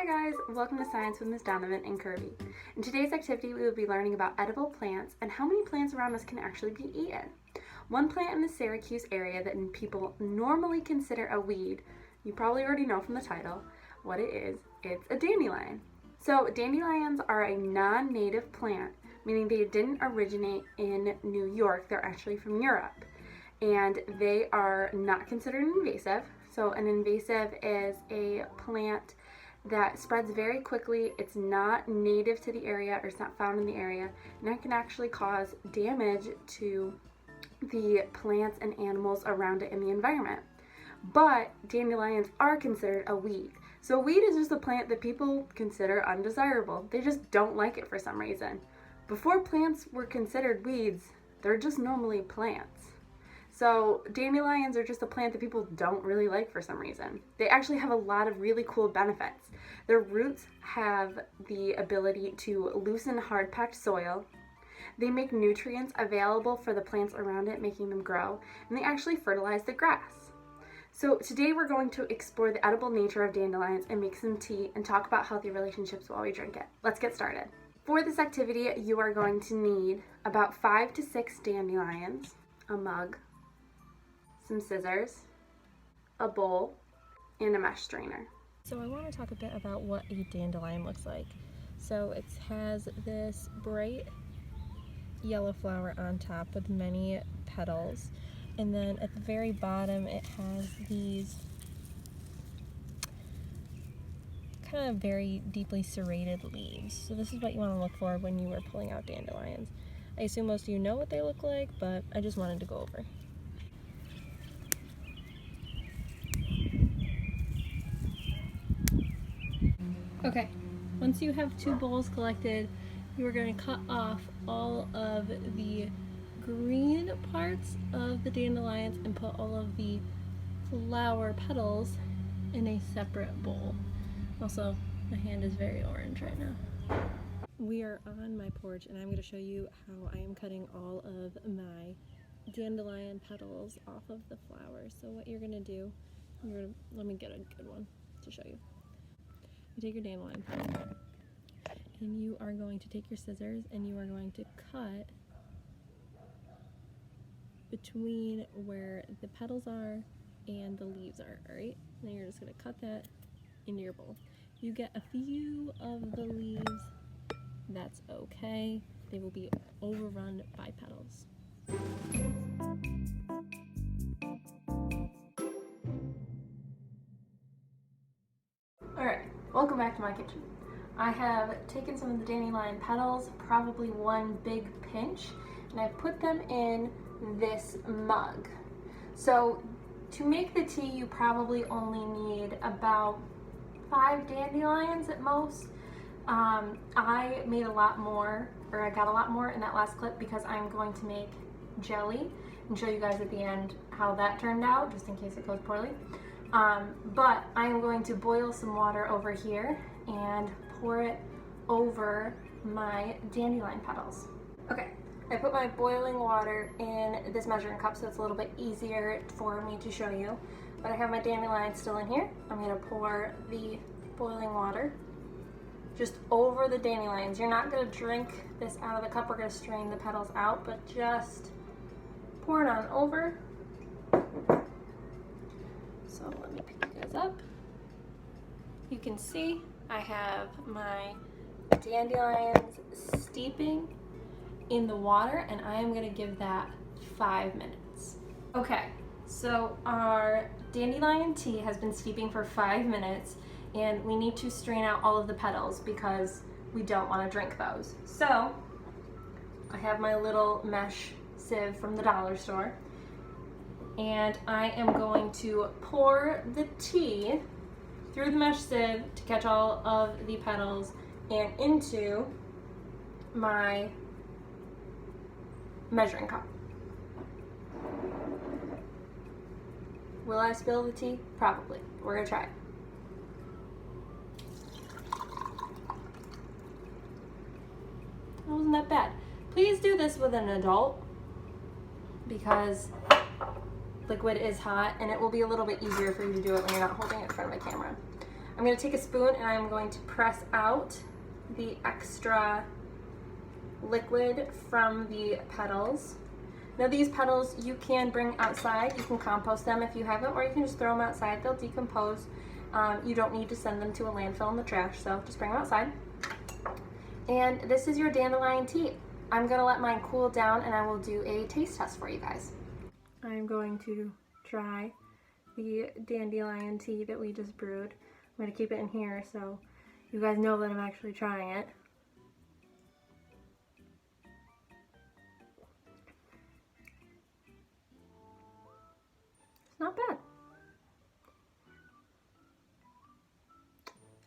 Hi guys, welcome to Science with Miss Donovan and Kirby. In today's activity, we will be learning about edible plants and how many plants around us can actually be eaten. One plant in the Syracuse area that people normally consider a weed, you probably already know from the title what it is. It's a dandelion. So dandelions are a non-native plant, meaning they didn't originate in New York. They're actually from Europe, and they are not considered invasive. So an invasive is a plant that spreads very quickly. It's not native to the area, or it's not found in the area, and it can actually cause damage to the plants and animals around it in the environment. But dandelions are considered a weed. So a weed is just a plant that people consider undesirable. They just don't like it for some reason. Before plants were considered weeds, they're just normally plants. So dandelions are just a plant that people don't really like for some reason. They actually have a lot of really cool benefits. Their roots have the ability to loosen hard-packed soil. They make nutrients available for the plants around it, making them grow, and they actually fertilize the grass. So today we're going to explore the edible nature of dandelions and make some tea and talk about healthy relationships while we drink it. Let's get started. For this activity, you are going to need about 5 to 6 dandelions, a mug, some scissors, a bowl, and a mesh strainer. So I want to talk a bit about what a dandelion looks like. So it has this bright yellow flower on top with many petals, and then at the very bottom it has these kind of very deeply serrated leaves. So this is what you want to look for when you are pulling out dandelions. I assume most of you know what they look like, but I just wanted to go over. Okay, once you have 2 bowls collected, you are going to cut off all of the green parts of the dandelions and put all of the flower petals in a separate bowl. Also, my hand is very orange right now. We are on my porch and I'm going to show you how I am cutting all of my dandelion petals off of the flowers. So what you're going to do, let me get a good one to show you. You take your dandelion and you are going to take your scissors and you are going to cut between where the petals are and the leaves are, alright? Then you're just going to cut that into your bowl. You get a few of the leaves, that's okay. They will be overrun by petals. Alright, welcome back to my kitchen. I have taken some of the dandelion petals, probably one big pinch, and I put them in this mug. So to make the tea, you probably only need about 5 dandelions at most. I made a lot more, or I got a lot more in that last clip because I'm going to make jelly and show you guys at the end how that turned out, just in case it goes poorly. But I am going to boil some water over here and pour it over my dandelion petals. Okay, I put my boiling water in this measuring cup so it's a little bit easier for me to show you. But I have my dandelion still in here. I'm going to pour the boiling water just over the dandelions. You're not going to drink this out of the cup. We're going to strain the petals out, but just pour it on over. So let me pick you guys up. You can see I have my dandelions steeping in the water, and I am going to give that 5 minutes. Okay, so our dandelion tea has been steeping for 5 minutes, and we need to strain out all of the petals because we don't want to drink those. So I have my little mesh sieve from the dollar store, and I am going to pour the tea through the mesh sieve to catch all of the petals and into my measuring cup. Will I spill the tea? Probably. We're gonna try it. That wasn't that bad. Please do this with an adult because liquid is hot and it will be a little bit easier for you to do it when you're not holding it in front of a camera. I'm going to take a spoon and I'm going to press out the extra liquid from the petals. Now these petals you can bring outside, you can compost them if you have it, or you can just throw them outside, they'll decompose. You don't need to send them to a landfill in the trash, so just bring them outside. And this is your dandelion tea. I'm gonna let mine cool down and I will do a taste test for you guys. I'm going to try the dandelion tea that we just brewed. I'm gonna keep it in here so you guys know that I'm actually trying it. It's not bad.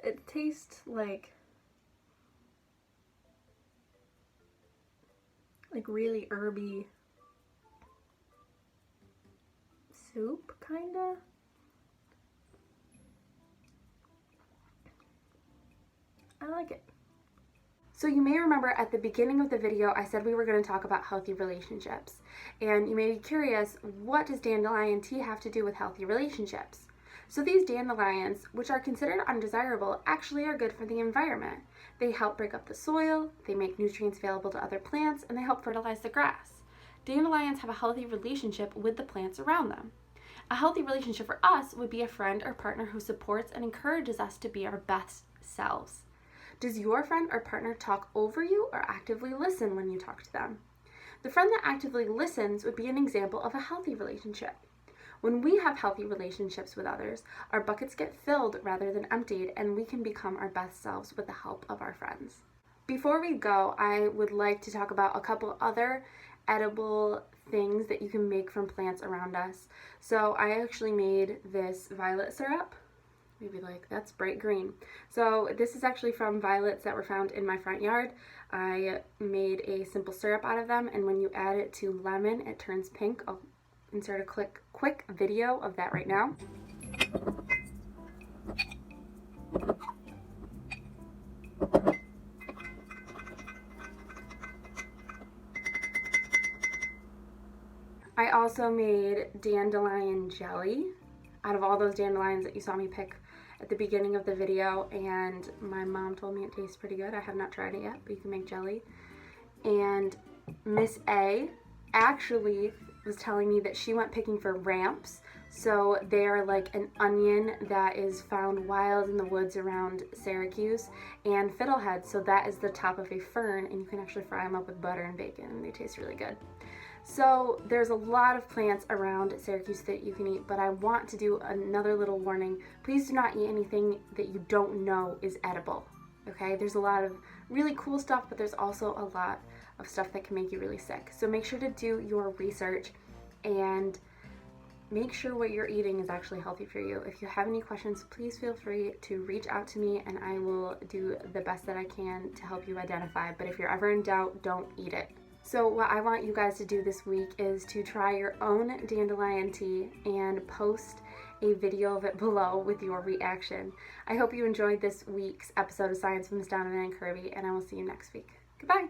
It tastes like really herby soup, kinda. I like it. So you may remember at the beginning of the video I said we were going to talk about healthy relationships. And you may be curious, what does dandelion tea have to do with healthy relationships? So these dandelions, which are considered undesirable, actually are good for the environment. They help break up the soil, they make nutrients available to other plants, and they help fertilize the grass. Dandelions have a healthy relationship with the plants around them. A healthy relationship for us would be a friend or partner who supports and encourages us to be our best selves. Does your friend or partner talk over you or actively listen when you talk to them? The friend that actively listens would be an example of a healthy relationship. When we have healthy relationships with others, our buckets get filled rather than emptied, and we can become our best selves with the help of our friends. Before we go, I would like to talk about a couple other edible things that you can make from plants around us. So I actually made this violet syrup. Maybe like, that's bright green. So this is actually from violets that were found in my front yard. I made a simple syrup out of them, and when you add it to lemon, it turns pink. I'll insert a quick video of that right now. I also made dandelion jelly out of all those dandelions that you saw me pick at the beginning of the video, and my mom told me it tastes pretty good. I have not tried it yet, but you can make jelly. And Miss A actually was telling me that she went picking for ramps. So they're like an onion that is found wild in the woods around Syracuse, and fiddleheads. So that is the top of a fern, and you can actually fry them up with butter and bacon, and they taste really good. So there's a lot of plants around Syracuse that you can eat, but I want to do another little warning. Please do not eat anything that you don't know is edible, okay? There's a lot of really cool stuff, but there's also a lot of stuff that can make you really sick. So make sure to do your research and make sure what you're eating is actually healthy for you. If you have any questions, please feel free to reach out to me and I will do the best that I can to help you identify. But if you're ever in doubt, don't eat it. So what I want you guys to do this week is to try your own dandelion tea and post a video of it below with your reaction. I hope you enjoyed this week's episode of Science with Miss Donovan and Kirby, and I will see you next week. Goodbye!